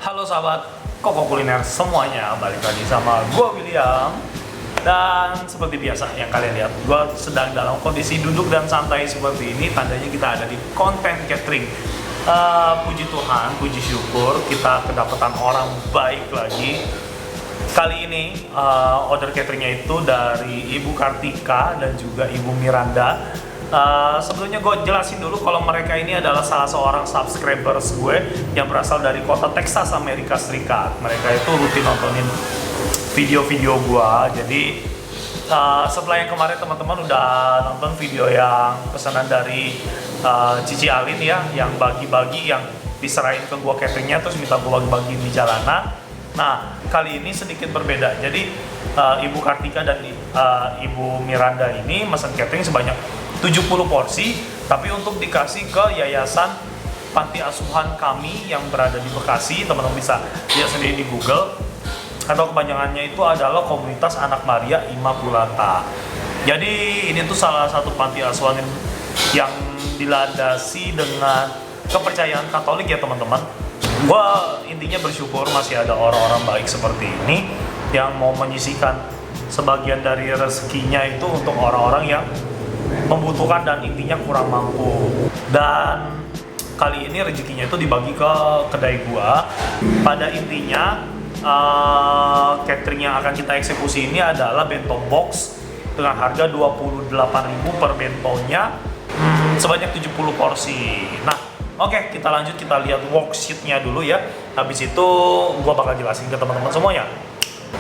Halo sahabat Koko Kuliner semuanya, balik lagi sama gue William. Dan seperti biasa yang kalian lihat, gue sedang dalam kondisi duduk dan santai seperti ini. Tandanya kita ada di konten catering. Puji Tuhan, puji syukur kita kedapatan orang baik lagi. Kali ini order cateringnya itu dari Ibu Kartika dan juga Ibu Miranda. Sebelumnya gue jelasin dulu kalau mereka ini adalah salah seorang subscribers gue yang berasal dari kota Texas, Amerika Serikat. Mereka itu rutin nontonin video-video gue. Jadi setelah yang kemarin teman-teman udah nonton video yang pesanan dari Cici Alin ya, yang bagi-bagi, yang diserahin ke gue cateringnya terus minta gue bagi-bagi di jalanan. Nah, kali ini sedikit berbeda. Jadi Ibu Kartika dan Ibu Miranda ini mesen catering sebanyak 70 porsi, tapi untuk dikasih ke yayasan panti asuhan kami yang berada di Bekasi. Teman-teman bisa lihat sendiri di Google, atau kepanjangannya itu adalah Komunitas Anak Maria Immaculata. Jadi ini tuh salah satu panti asuhan yang dilandasi dengan kepercayaan Katolik ya teman-teman. Gua intinya bersyukur masih ada orang-orang baik seperti ini yang mau menyisihkan sebagian dari rezekinya itu untuk orang-orang yang membutuhkan dan intinya kurang mampu. Dan kali ini rezekinya itu dibagi ke kedai gua. Pada intinya catering yang akan kita eksekusi ini adalah bento box dengan harga 28.000 per bentonya, sebanyak 70 porsi. Nah, oke, kita lanjut, kita lihat worksheet-nya dulu ya. Habis itu gua bakal jelasin ke teman-teman semuanya.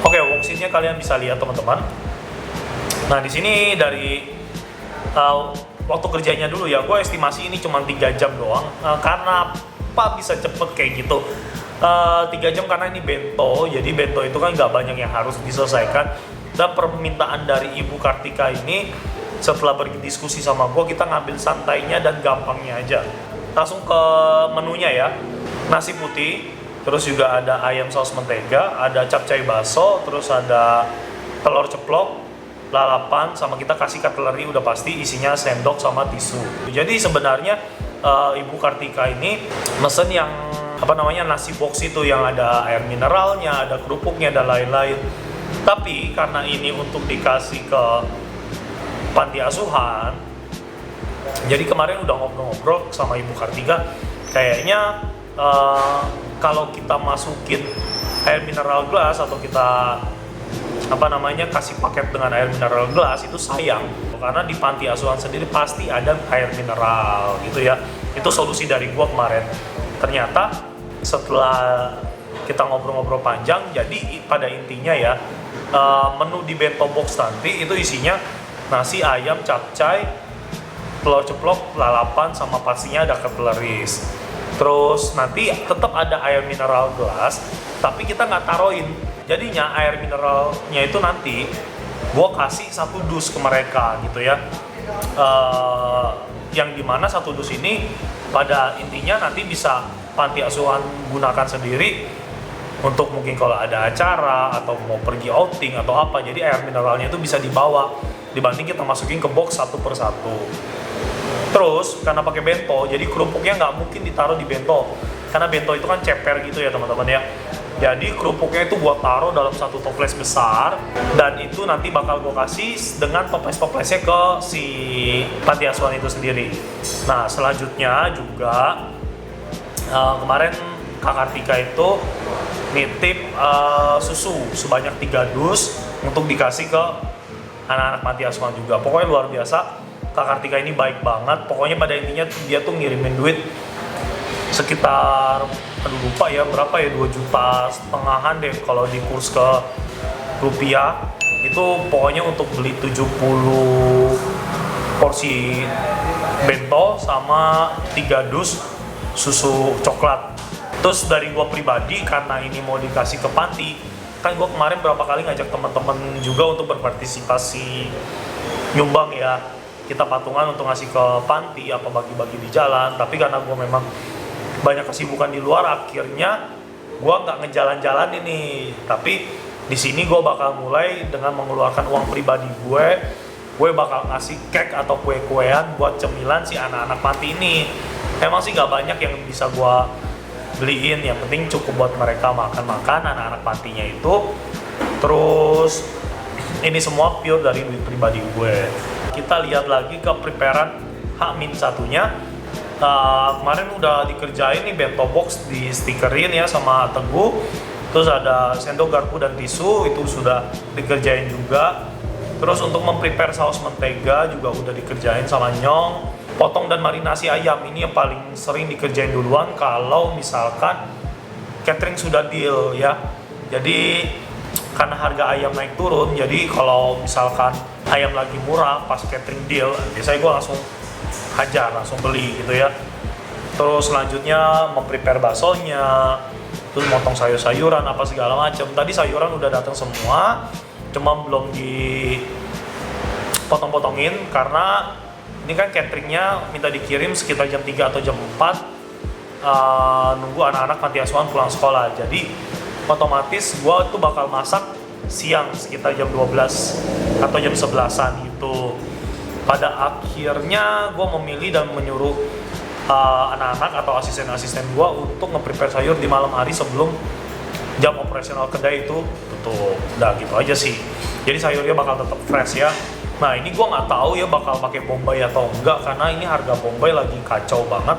Oke, worksheet-nya kalian bisa lihat teman-teman. Nah, di sini dari waktu kerjanya dulu ya, gue estimasi ini cuma 3 jam doang. Karena apa bisa cepet kayak gitu? 3 jam karena ini bento, jadi bento itu kan nggak banyak yang harus diselesaikan. Dan permintaan dari Ibu Kartika ini, setelah berdiskusi sama gue, kita ngambil santainya dan gampangnya aja. Langsung ke menunya ya. Nasi putih, terus juga ada ayam saus mentega, ada capcay baso, terus ada telur ceplok, lalapan, sama kita kasih cutlery udah pasti isinya sendok sama tisu. Jadi sebenarnya Ibu Kartika ini mesen yang nasi box itu yang ada air mineralnya, ada kerupuknya dan lain-lain. Tapi karena ini untuk dikasih ke panti asuhan, jadi kemarin udah ngobrol-ngobrol sama Ibu Kartika, kayaknya kalau kita masukin air mineral gelas atau kita kasih paket dengan air mineral gelas itu sayang, karena di panti asuhan sendiri pasti ada air mineral gitu ya. Itu solusi dari gua kemarin. Ternyata setelah kita ngobrol-ngobrol panjang, jadi pada intinya ya menu di bento box nanti itu isinya nasi, ayam, capcay, telur ceplok, lalapan, sama pastinya ada cutleries. Terus nanti tetap ada air mineral gelas, tapi kita nggak taruhin. Jadinya air mineralnya itu nanti gue kasih 1 dus ke mereka gitu ya. Yang dimana 1 dus ini pada intinya nanti bisa panti asuhan gunakan sendiri untuk mungkin kalau ada acara atau mau pergi outing atau apa. Jadi air mineralnya itu bisa dibawa dibanding kita masukin ke box satu per satu. Terus karena pakai bento, jadi kerupuknya nggak mungkin ditaruh di bento, karena bento itu kan ceper gitu ya teman-teman ya. Jadi kerupuknya itu gua taruh dalam satu toples besar, dan itu nanti bakal gua kasih dengan toples-toplesnya ke si panti asuhan itu sendiri. Nah, selanjutnya juga kemarin Kak Kartika itu nitip susu sebanyak 3 dus untuk dikasih ke anak-anak panti asuhan juga. Pokoknya luar biasa, Kak Kartika ini baik banget. Pokoknya pada intinya dia tuh ngirimin duit sekitar, lupa ya berapa ya, 2,5 juta deh kalau di kurs ke rupiah. Itu pokoknya untuk beli 70 porsi bento sama 3 dus susu coklat. Terus dari gua pribadi, karena ini mau dikasih ke panti, kan gua kemarin berapa kali ngajak teman-teman juga untuk berpartisipasi nyumbang ya, kita patungan untuk ngasih ke panti apa bagi-bagi di jalan. Tapi karena gua memang banyak kesibukan di luar, akhirnya gue nggak ngejalan-jalan ini. Tapi di sini gue bakal mulai dengan mengeluarkan uang pribadi gue bakal ngasih cake atau kue-kuean buat cemilan si anak-anak panti ini. Emang sih nggak banyak yang bisa gue beliin, yang penting cukup buat mereka makan-makan, anak-anak pantinya itu. Terus ini semua pure dari duit pribadi gue. Kita lihat lagi ke preparean H-1-nya. Kemarin udah dikerjain nih bento box, di stikerin ya sama Teguh. Terus ada sendok, garpu, dan tisu, itu sudah dikerjain juga. Terus untuk memprepare saus mentega juga udah dikerjain sama Nyong. Potong dan marinasi ayam ini yang paling sering dikerjain duluan kalau misalkan catering sudah deal ya. Jadi karena harga ayam naik turun, jadi kalau misalkan ayam lagi murah pas catering deal, biasanya gue langsung hajar, langsung beli gitu ya. Terus selanjutnya memprepare baksonya, terus motong sayur-sayuran apa segala macam. Tadi sayuran udah datang semua, cuma belum dipotong-potongin karena ini kan cateringnya minta dikirim sekitar jam 3 atau jam 4, nunggu anak-anak panti asuhan pulang sekolah. Jadi otomatis gue tuh bakal masak siang sekitar jam 12 atau jam 11-an gitu. Pada akhirnya gue memilih dan menyuruh anak-anak atau asisten-asisten gue untuk nge-prepare sayur di malam hari sebelum jam operasional kedai itu tutup. Udah gitu aja sih. Jadi sayurnya bakal tetap fresh ya. Nah ini gue nggak tahu ya bakal pakai bombay atau enggak, karena ini harga bombay lagi kacau banget.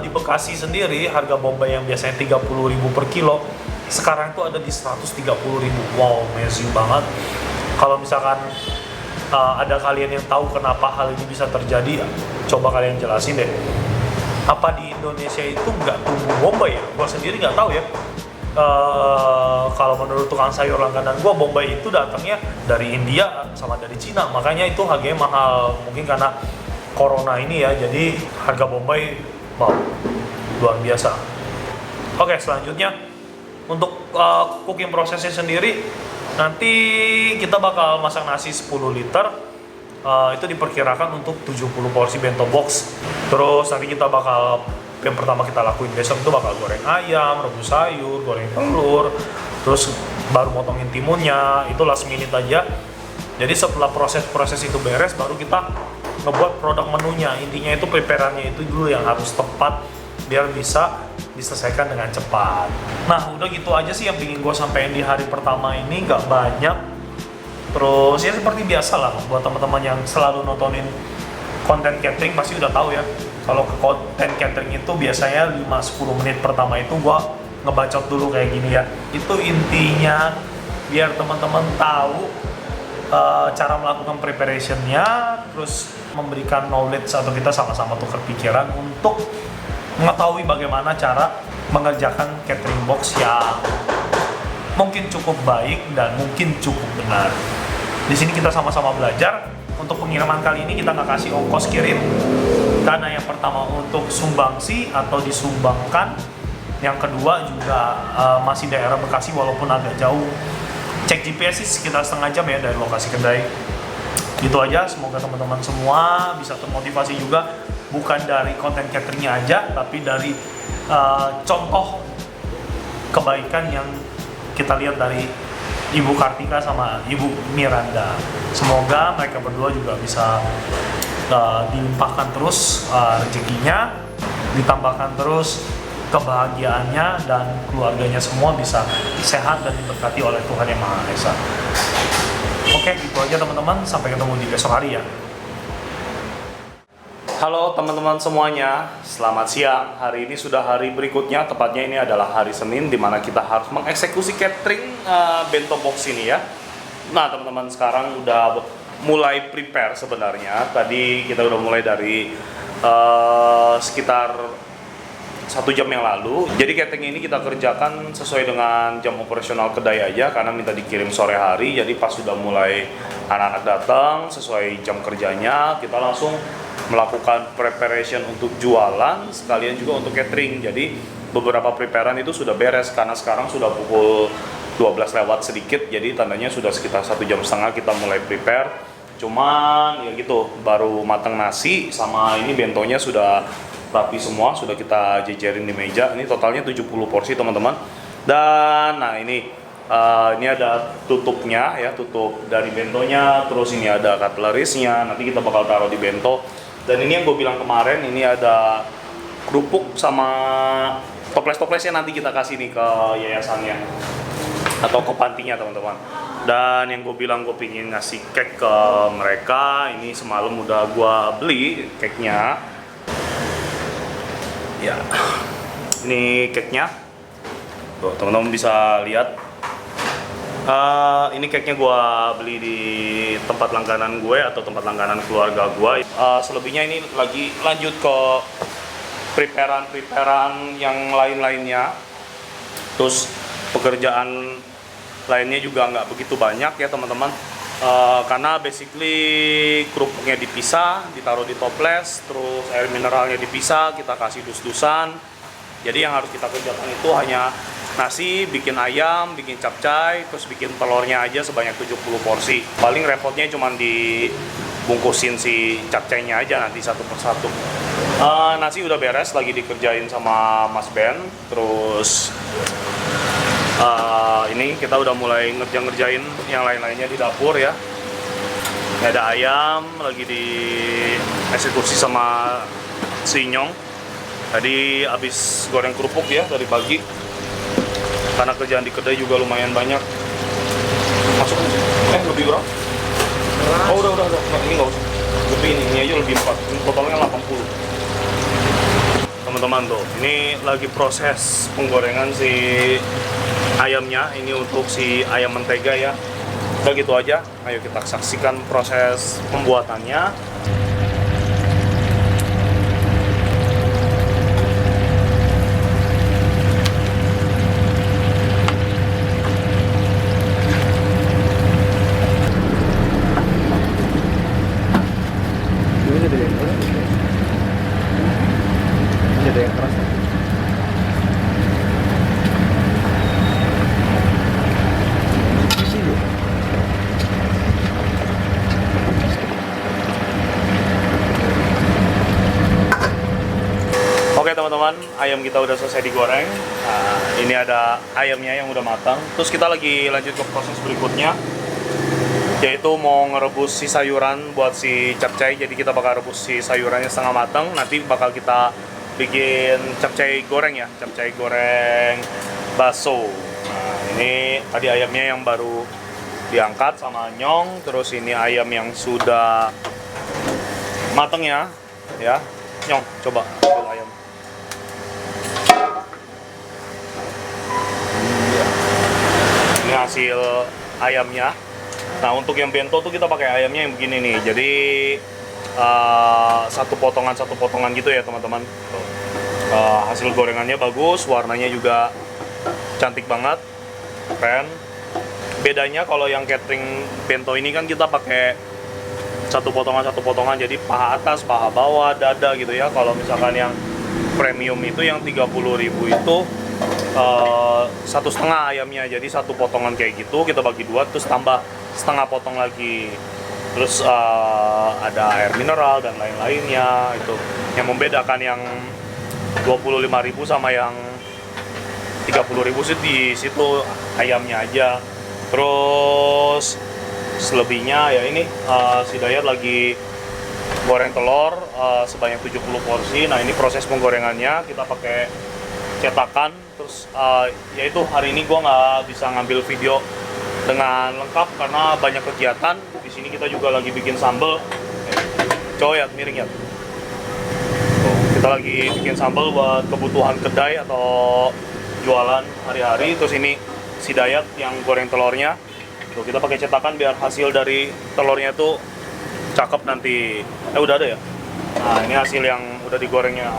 Di Bekasi sendiri harga bombay yang biasanya 30.000 per kilo sekarang itu ada di 130.000. Wow, amazing banget. Kalau misalkan ada kalian yang tahu kenapa hal ini bisa terjadi, coba kalian jelasin deh. Apa di Indonesia itu nggak tumbuh bombay ya? Gue sendiri nggak tahu ya. Kalau menurut tukang sayur langganan gue, bombay itu datangnya dari India sama dari Cina, makanya itu harganya mahal. Mungkin karena corona ini ya, jadi harga bombay wow, luar biasa. Oke, selanjutnya untuk cooking prosesnya sendiri, nanti kita bakal masak nasi 10 liter. Itu diperkirakan untuk 70 porsi bento box. Terus nanti kita bakal, yang pertama kita lakuin besok itu bakal goreng ayam, rebus sayur, goreng telur, terus baru motongin timunnya, itu last minute aja. Jadi setelah proses-proses itu beres, baru kita ngebuat produk menunya. Intinya itu preparannya itu dulu yang harus tepat biar bisa diselesaikan dengan cepat. Nah udah gitu aja sih yang ingin gue sampaikan di hari pertama ini, gak banyak. Terus ya seperti biasa lah, buat teman-teman yang selalu nontonin konten catering pasti udah tahu ya. Kalau ke konten catering itu biasanya 5-10 menit pertama itu gua ngebacot dulu kayak gini ya. Itu intinya biar teman-teman tahu cara melakukan preparationnya, terus memberikan knowledge atau kita sama-sama tukar pikiran untuk mengetahui bagaimana cara mengerjakan catering box yang mungkin cukup baik dan mungkin cukup benar. Di sini kita sama-sama belajar. Untuk pengiriman kali ini kita nggak kasih ongkos kirim, karena yang pertama untuk sumbangsi atau disumbangkan, yang kedua juga masih daerah Bekasi walaupun agak jauh. Cek GPS sih sekitar setengah jam ya dari lokasi kedai. Gitu aja, semoga teman-teman semua bisa termotivasi juga, bukan dari konten cateringnya aja, tapi dari contoh kebaikan yang kita lihat dari Ibu Kartika sama Ibu Miranda. Semoga mereka berdua juga bisa dilimpahkan terus rezekinya, ditambahkan terus kebahagiaannya, dan keluarganya semua bisa sehat dan diberkati oleh Tuhan Yang Maha Esa. Oke, itu aja teman-teman. Sampai ketemu di besok hari ya. Halo teman-teman semuanya, selamat siang. Hari ini sudah hari berikutnya, tepatnya ini adalah hari Senin, di mana kita harus mengeksekusi catering bento box ini ya. Nah teman-teman, sekarang udah mulai prepare sebenarnya. Tadi kita udah mulai dari sekitar 1 jam yang lalu. Jadi catering ini kita kerjakan sesuai dengan jam operasional kedai aja, karena minta dikirim sore hari. Jadi pas sudah mulai anak-anak datang sesuai jam kerjanya, kita langsung melakukan preparation untuk jualan, sekalian juga untuk catering. Jadi beberapa preparean itu sudah beres, karena sekarang sudah pukul 12 lewat sedikit, jadi tandanya sudah sekitar 1,5 jam kita mulai prepare. Cuman ya gitu, baru matang nasi sama ini bentonya sudah rapi semua, sudah kita jejerin di meja. Ini totalnya 70 porsi teman-teman. Dan nah ini ada tutupnya ya, tutup dari bentonya, terus ini ada cutleries-nya, nanti kita bakal taruh di bento. Dan ini yang gue bilang kemarin, ini ada kerupuk sama Toples-toplesnya nanti kita kasih nih ke yayasannya atau ke pantinya teman-teman. Dan yang gue bilang gue pingin ngasih cake ke mereka, ini semalam udah gue beli cake-nya. Ya, ini cake-nya. Tuh, teman-teman bisa lihat. Ini cake-nya gue beli di tempat langganan gue atau tempat langganan keluarga gue. Selebihnya ini lagi lanjut ke preparan yang lain-lainnya. Terus pekerjaan lainnya juga nggak begitu banyak ya teman-teman, karena basically kerupuknya dipisah, ditaruh di toples, terus air mineralnya dipisah, kita kasih dus-dusan. Jadi yang harus kita kerjakan itu hanya nasi, bikin ayam, bikin capcay, terus bikin telurnya aja sebanyak 70 porsi. Paling repotnya cuma dibungkusin si capcaynya aja nanti satu persatu. Nasi udah beres, lagi dikerjain sama Mas Ben. Terus ini kita udah mulai ngerjain yang lain-lainnya di dapur ya. Ini ada ayam lagi di eksekusi sama si Nyong. Tadi habis goreng kerupuk ya dari pagi. Karena kerjaan di kedai juga lumayan banyak. Masuk lebih berapa? Oh udah. Ini nggak usah. Lebih ini aja lebih 4. Ini totalnya 80. Teman-teman tuh, ini lagi proses penggorengan si ayamnya. Ini untuk si ayam mentega ya. Udah gitu aja, ayo kita saksikan proses pembuatannya. Jadi yang keras. Oke teman-teman, ayam kita udah selesai digoreng. Nah, ini ada ayamnya yang udah matang. Terus kita lagi lanjut ke proses berikutnya, yaitu mau ngerebus si sayuran buat si capcay. Jadi kita bakal rebus si sayurannya setengah matang. Nanti bakal kita bikin capcay goreng ya, capcay goreng bakso. Nah, ini tadi ayamnya yang baru diangkat sama Nyong. Terus ini ayam yang sudah matang ya. Nyong, coba ambil ayam. Ini hasil ayamnya. Nah, untuk yang bento tuh kita pakai ayamnya yang begini nih. Jadi satu potongan gitu ya teman-teman. Hasil gorengannya bagus, warnanya juga cantik banget, keren. Bedanya kalau yang catering bento ini kan kita pakai satu potongan, jadi paha atas, paha bawah, dada gitu ya. Kalau misalkan yang premium itu yang 30.000 itu 1,5 ayamnya, jadi satu potongan kayak gitu kita bagi dua, terus tambah setengah potong lagi. Terus ada air mineral dan lain-lainnya. Itu yang membedakan yang 25.000 sama yang 30.000 sih di situ ayamnya aja. Terus selebihnya ya ini si Dayat lagi goreng telur sebanyak 70 porsi. Nah, ini proses penggorengannya kita pakai cetakan. Terus yaitu hari ini gua nggak bisa ngambil video dengan lengkap karena banyak kegiatan. Di sini kita juga lagi bikin sambal. Coba ya, miring ya. Kita lagi bikin sambal buat kebutuhan kedai atau jualan hari-hari. Terus ini si Dayat yang goreng telurnya. Tuh, kita pakai cetakan biar hasil dari telurnya itu cakep nanti. Udah ada ya? Nah, ini hasil yang udah digorengnya.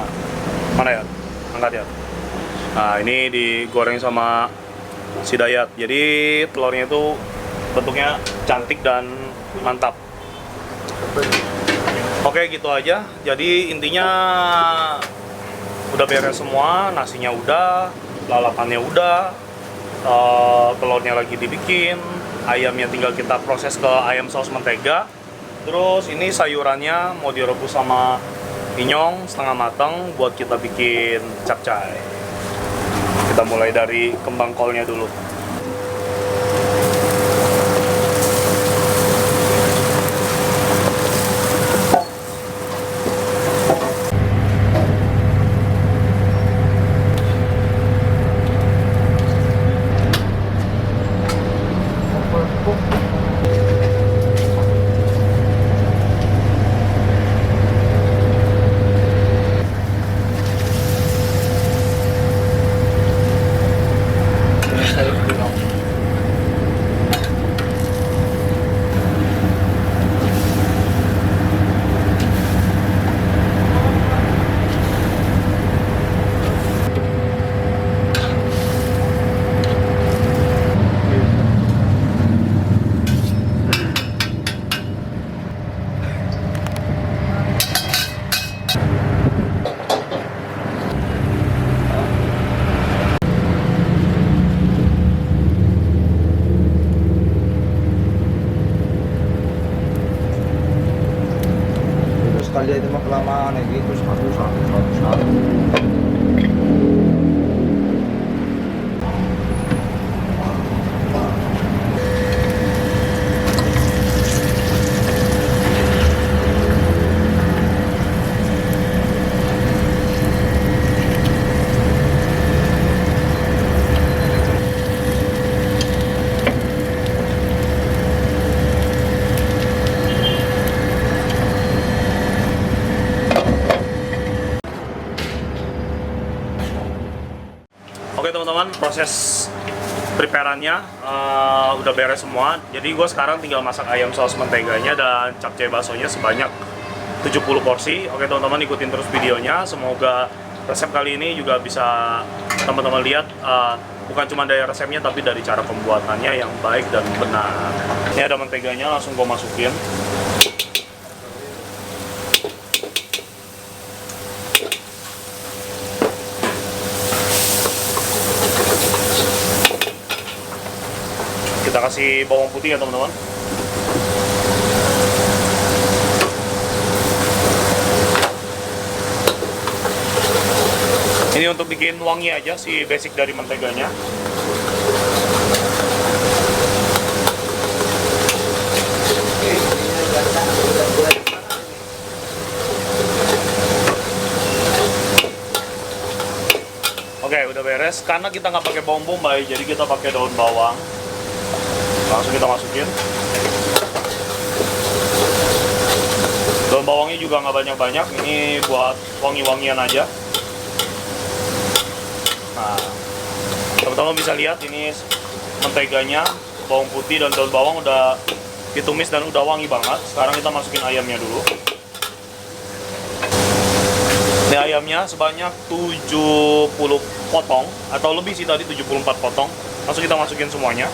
Mana ya? Angkat ya. Nah, ini digoreng sama si Dayat. Jadi telurnya itu bentuknya cantik dan mantap. Oke, gitu aja. Jadi intinya udah beres semua, nasinya udah, lalapannya udah, telurnya lagi dibikin, ayamnya tinggal kita proses ke ayam saus mentega. Terus ini sayurannya mau direbus sama Inyong setengah matang buat kita bikin capcay. Kita mulai dari kembang kolnya dulu. kelamaan ya gitu satu. Oke teman-teman, proses preparannya udah beres semua. Jadi gue sekarang tinggal masak ayam saus menteganya dan capcay baksonya sebanyak 70 porsi. Oke teman-teman, ikutin terus videonya. Semoga resep kali ini juga bisa teman-teman lihat bukan cuma dari resepnya tapi dari cara pembuatannya yang baik dan benar. Ini ada menteganya, langsung gue masukin. Kita kasih bawang putih ya teman-teman. Ini untuk bikin wangi aja si basic dari menteganya. Oke, udah beres. Karena kita nggak pakai bawang bombay, jadi kita pakai daun bawang. Langsung kita masukin. Daun bawangnya juga nggak banyak-banyak, ini buat wangi-wangian aja. Nah, teman-teman bisa lihat ini menteganya, bawang putih dan daun bawang udah ditumis dan udah wangi banget. Sekarang kita masukin ayamnya dulu. Ini ayamnya sebanyak 70 potong atau lebih sih tadi, 74 potong. Langsung kita masukin semuanya.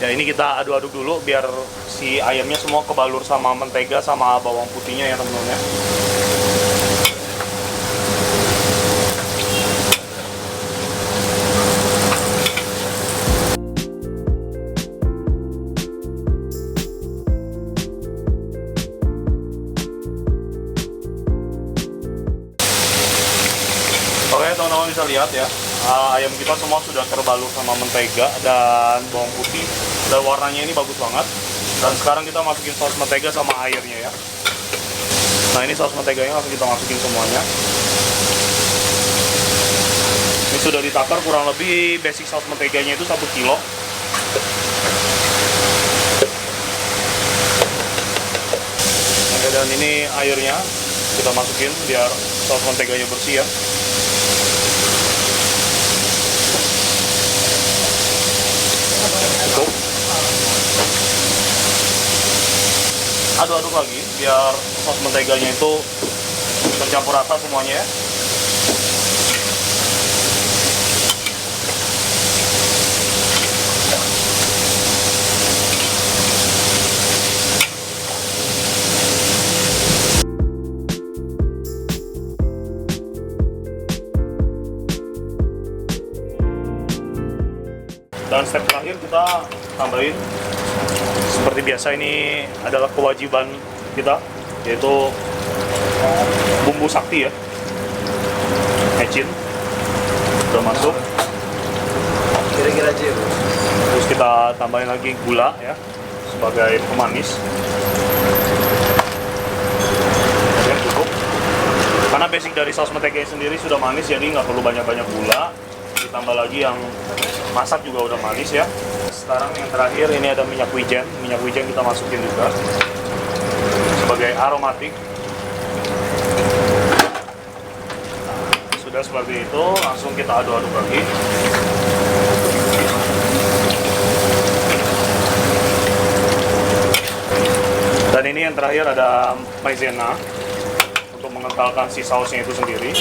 Ya ini kita aduk-aduk dulu biar si ayamnya semua kebalur sama mentega sama bawang putihnya ya teman-teman ya. Oke teman-teman bisa lihat ya, ayam kita semua sudah terbalur sama mentega dan bawang putih, dan warnanya ini bagus banget. Dan sekarang kita masukin saus mentega sama airnya ya. Nah ini saus menteganya langsung kita masukin semuanya. Ini sudah ditakar, kurang lebih basic saus menteganya itu 1 kilo. Oke, dan ini airnya kita masukin biar saus menteganya bersih ya. Cukup. Aduk-aduk lagi biar saus menteganya itu tercampur rata semuanya ya. Dan step terakhir kita tambahin, seperti biasa ini adalah kewajiban kita, yaitu bumbu sakti ya, mecin udah masuk. Kira-kira aja ya, Terus kita tambahin lagi gula ya sebagai pemanis. Oke, cukup. Karena basic dari saus mentega sendiri sudah manis, jadi nggak perlu banyak-banyak gula. Ditambah lagi yang masak juga udah manis ya. Sekarang yang terakhir ini ada minyak wijen. Minyak wijen kita masukin juga sebagai aromatik. Sudah seperti itu, langsung kita aduk-aduk lagi. Dan ini yang terakhir ada maizena untuk mengentalkan si sausnya itu sendiri.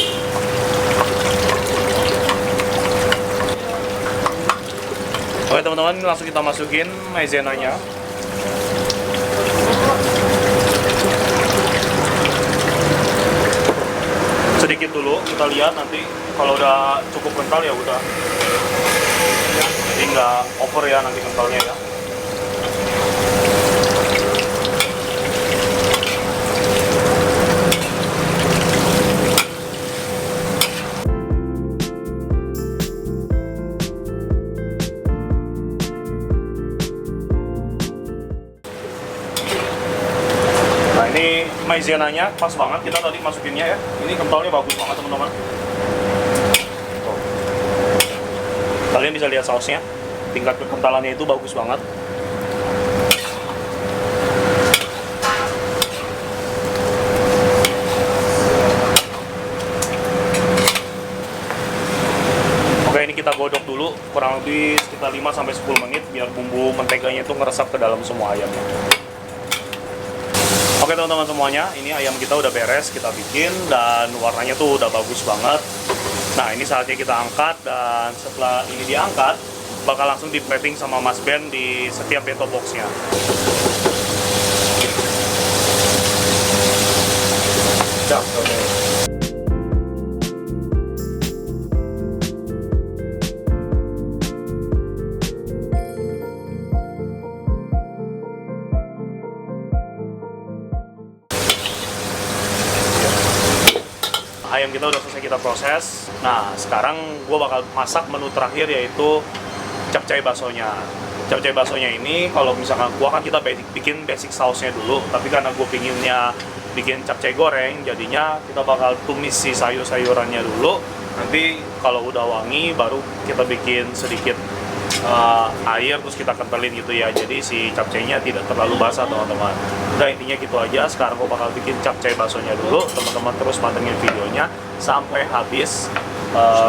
Oke teman-teman, langsung kita masukin maizenanya. Sedikit dulu, kita lihat nanti kalau udah cukup kental ya udah. Jadi nggak over ya nanti kentalnya ya. maizenanya pas banget kita tadi masukinnya ya. Ini kentalnya bagus banget teman-teman. Tuh. Kalian bisa lihat sausnya, tingkat kekentalannya itu bagus banget. Oke, ini kita godok dulu kurang lebih sekitar 5-10 menit biar bumbu menteganya itu ngeresap ke dalam semua ayamnya. Oke teman-teman semuanya, ini ayam kita udah beres kita bikin dan warnanya tuh udah bagus banget. Nah ini saatnya kita angkat dan setelah ini diangkat bakal langsung di plating sama Mas Ben di setiap bento boxnya. Ayam kita udah selesai kita proses. Nah, sekarang gue bakal masak menu terakhir yaitu capcay baksonya. Capcay baksonya ini kalau misalkan gue kan kita bikin basic sausnya dulu, tapi karena gue pinginnya bikin capcay goreng, jadinya kita bakal tumis si sayur-sayurannya dulu. Nanti kalau udah wangi baru kita bikin sedikit air terus kita kentalin gitu ya, jadi si capcaynya tidak terlalu basah teman-teman. Udah intinya gitu aja. Sekarang gue bakal bikin capcay baksonya dulu, teman-teman terus pantengin videonya sampai habis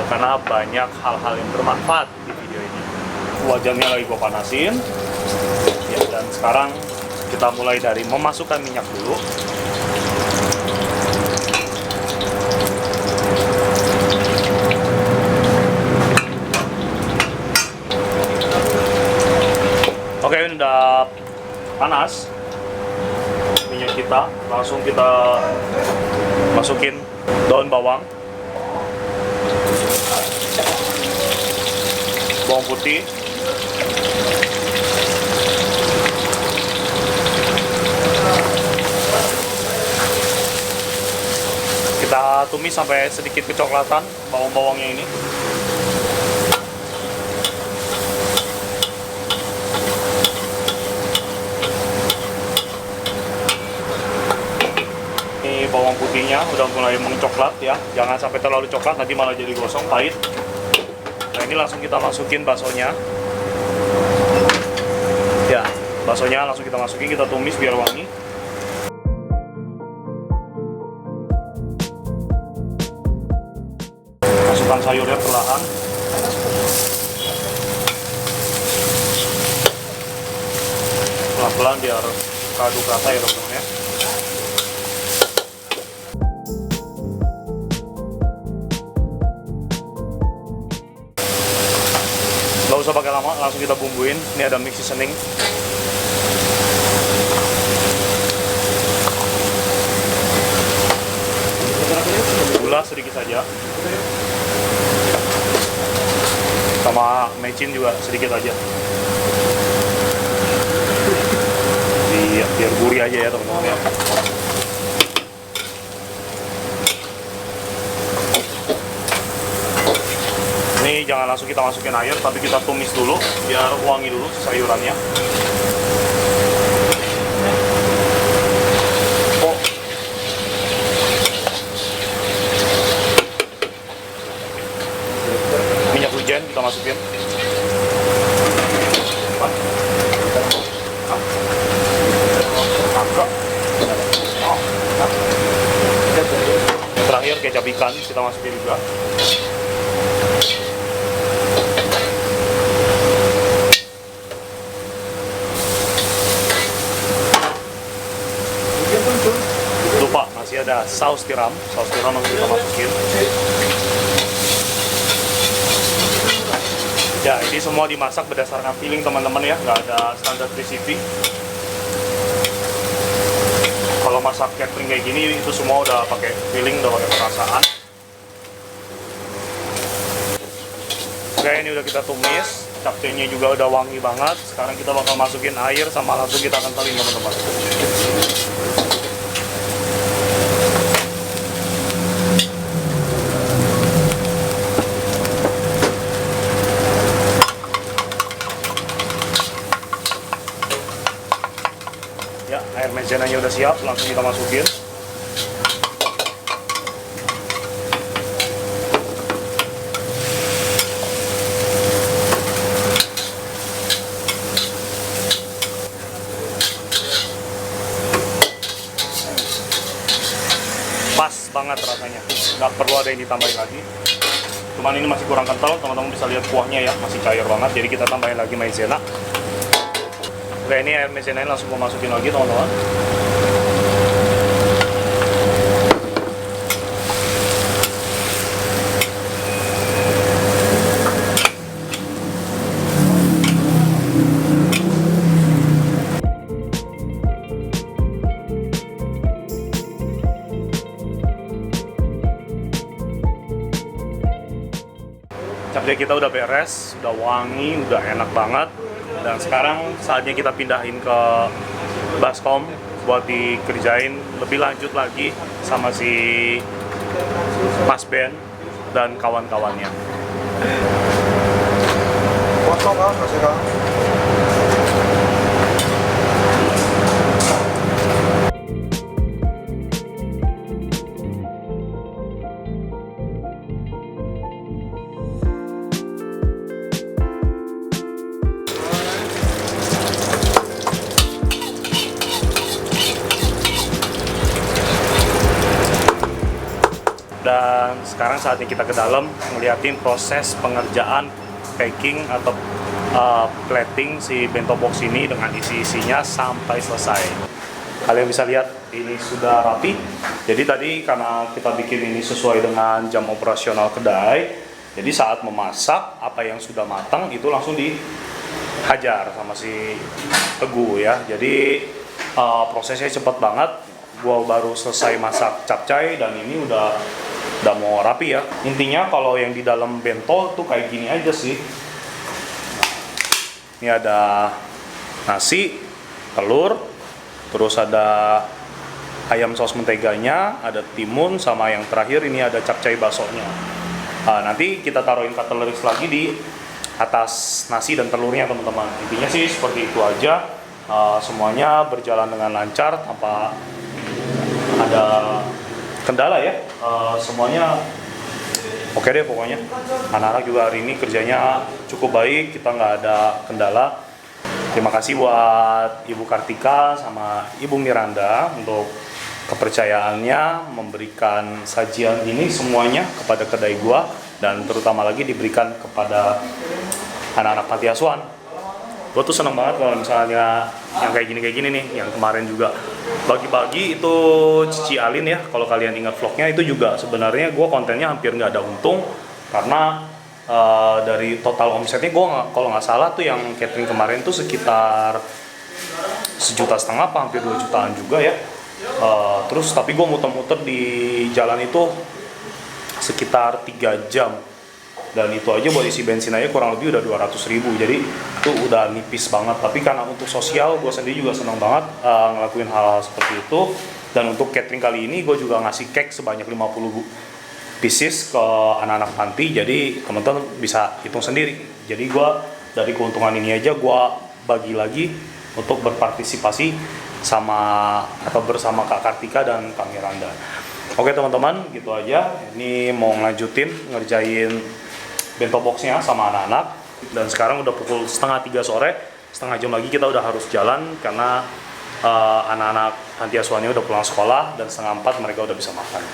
karena banyak hal-hal yang bermanfaat di video ini. Wajannya lagi gue panasin ya, dan sekarang kita mulai dari memasukkan minyak dulu. Oke, ini udah panas minyak kita, langsung kita masukin daun bawang, bawang putih, kita tumis sampai sedikit kecoklatan bawang-bawangnya ini. Bawang putihnya udah mulai mengcoklat ya, jangan sampai terlalu coklat nanti malah jadi gosong pahit. Nah ini langsung kita masukin baksonya ya, baksonya langsung kita masukin, kita tumis biar wangi. Masukkan sayurnya perlahan, pelan-pelan biar aduk rata ya teman-teman ya. Gak usah pakai lama, langsung kita bumbuin. Ini ada mix seasoning. Gula sedikit saja. Sama mecin juga sedikit aja. Biar gurih aja ya teman-teman ya. Ini jangan langsung kita masukin air, tapi kita tumis dulu biar wangi dulu sayurannya. Oh. Minyak wijen kita masukin. Yang terakhir kecap ikan kita masukin juga. Lupa, masih ada saus tiram harus kita masukin. Ya, ini semua dimasak berdasarkan feeling teman-teman ya, nggak ada standar recipe. Kalau masak catering kayak gini, itu semua udah pakai feeling, udah pakai perasaan. Oke, ini udah kita tumis, capcaynya juga udah wangi banget. Sekarang kita bakal masukin air sama langsung kita kentalin teman-teman. Ya, air maizenanya udah siap, langsung kita masukin. nggak perlu ada yang ditambahin lagi. Cuman ini masih kurang kental, teman-teman bisa lihat kuahnya ya, masih cair banget. Jadi kita tambahin lagi maizena. Oke, ini air maizena langsung gue masukin lagi teman-teman. Capcay kita udah beres, udah wangi, udah enak banget. Dan sekarang saatnya kita pindahin ke baskom buat dikerjain lebih lanjut lagi sama si Mas Ben dan kawan-kawannya. Kosong kan, masih kan? Dan sekarang saatnya kita ke dalam ngeliatin proses pengerjaan packing atau plating si bento box ini dengan isi-isinya sampai selesai. Kalian bisa lihat ini sudah rapi. Jadi tadi karena kita bikin ini sesuai dengan jam operasional kedai, jadi saat memasak apa yang sudah matang itu langsung dihajar sama si Teguh ya. Jadi prosesnya cepat banget. Gua baru selesai masak capcay dan ini udah mau rapi ya. Intinya kalau yang di dalam bento tuh kayak gini aja sih. Ini ada nasi, telur, terus ada ayam saus menteganya, ada timun, sama yang terakhir ini ada capcay baksonya. Nanti kita taruhin cutleries lagi di atas nasi dan telurnya teman-teman. Intinya sih seperti itu aja. Semuanya berjalan dengan lancar tanpa ada kendala ya. Semuanya oke deh pokoknya. Anak-anak juga hari ini kerjanya cukup baik, kita nggak ada kendala. Terima kasih buat Ibu Kartika sama Ibu Miranda untuk kepercayaannya memberikan sajian ini semuanya kepada kedai gua, dan terutama lagi diberikan kepada anak-anak panti asuhan. Gue tuh seneng banget kalau misalnya yang kayak gini nih, yang kemarin juga bagi-bagi itu Cici Alin ya, kalau kalian ingat vlognya itu juga sebenarnya gue kontennya hampir nggak ada untung karena dari total omsetnya gue kalau nggak salah tuh yang catering kemarin tuh sekitar 1,5 juta apa hampir 2 jutaan juga ya. Terus tapi gue muter-muter di jalan itu sekitar 3 jam. Dan itu aja buat isi bensin aja kurang lebih udah 200.000, jadi itu udah nipis banget. Tapi karena untuk sosial gue sendiri juga senang banget ngelakuin hal seperti itu. Dan untuk catering kali ini gue juga ngasih cake sebanyak 50 pieces ke anak-anak panti, jadi teman-teman bisa hitung sendiri. Jadi gue dari keuntungan ini aja gue bagi lagi untuk berpartisipasi sama atau bersama Kak Kartika dan Kak Miranda. Oke teman-teman, gitu aja. Ini mau ngelanjutin ngerjain bento boxnya sama anak-anak, dan sekarang udah pukul 2:30 sore, setengah jam lagi kita udah harus jalan karena anak-anak panti asuhannya udah pulang sekolah, dan 3:30 mereka udah bisa makan.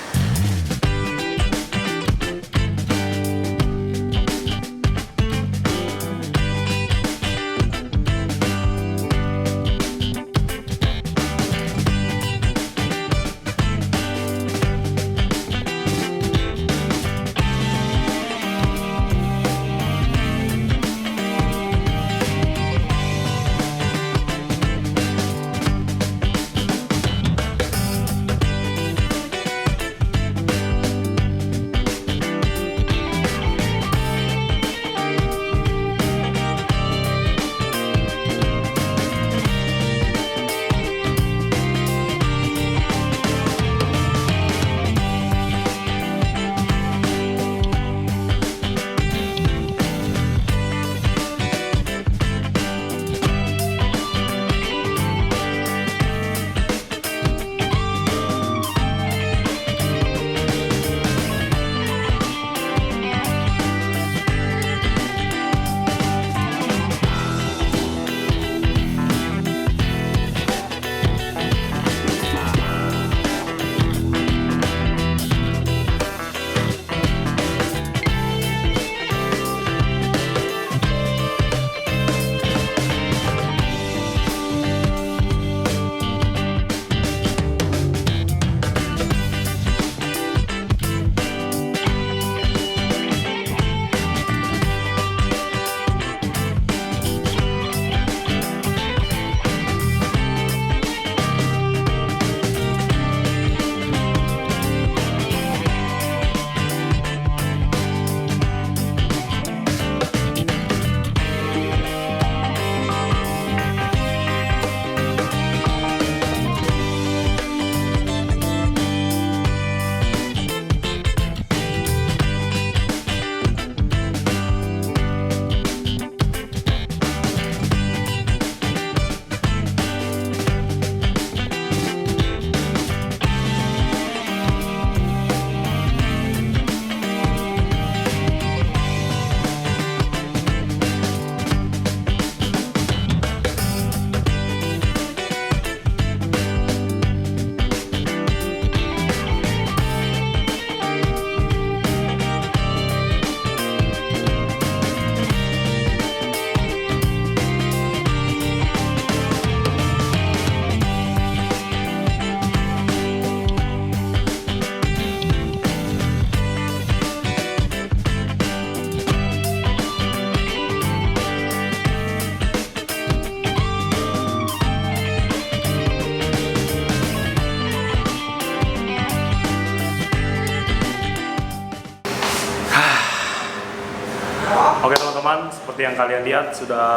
teman-teman, seperti yang kalian lihat sudah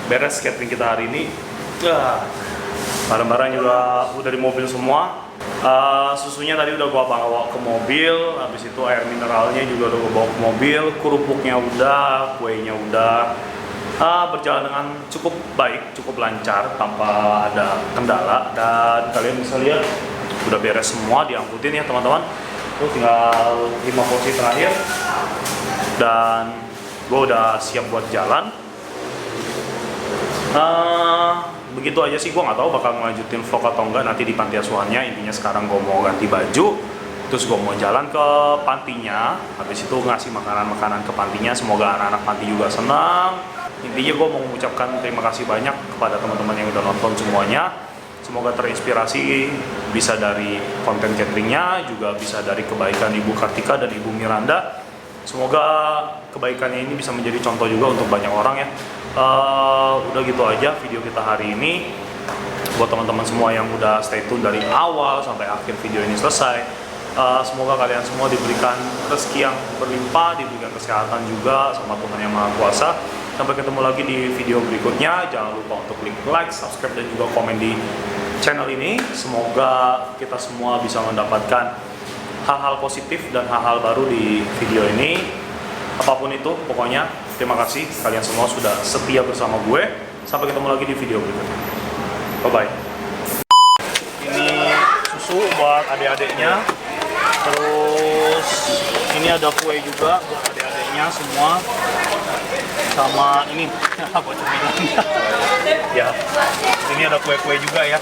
beres catering kita hari ini. Barang-barang juga udah di mobil semua. Susunya tadi udah gua bawa ke mobil, habis itu air mineralnya juga udah gua bawa ke mobil, kerupuknya udah, kuenya udah. Berjalan dengan cukup baik, cukup lancar tanpa ada kendala, dan kalian bisa lihat udah beres semua, diangkutin ya teman-teman. Tuh tinggal 5 porsi terakhir dan gue udah siap buat jalan. Begitu aja sih, gue nggak tahu bakal ngelanjutin vlog atau enggak nanti di panti asuhannya. Intinya sekarang gue mau ganti baju, terus gue mau jalan ke pantinya, habis itu ngasih makanan-makanan ke pantinya. Semoga anak-anak panti juga senang. Intinya gue mau mengucapkan terima kasih banyak kepada teman-teman yang udah nonton semuanya. Semoga terinspirasi, bisa dari konten cateringnya, juga bisa dari kebaikan Ibu Kartika dan Ibu Miranda. Semoga kebaikannya ini bisa menjadi contoh juga untuk banyak orang ya. Udah gitu aja video kita hari ini. Buat teman-teman semua yang udah stay tune dari awal sampai akhir video ini selesai, semoga kalian semua diberikan rezeki yang berlimpah, diberikan kesehatan juga sama Tuhan Yang Maha Kuasa. Sampai ketemu lagi di video berikutnya. Jangan lupa untuk klik like, subscribe, dan juga komen di channel ini. Semoga kita semua bisa mendapatkan hal-hal positif dan hal-hal baru di video ini. Apapun itu, pokoknya terima kasih kalian semua sudah setia bersama gue. Sampai ketemu lagi di video berikutnya. Bye-bye. Ini susu buat adik-adiknya. Terus ini ada kue juga buat adik-adiknya semua. Sama ini buat cemilan. Ya, ini ada kue-kue juga ya.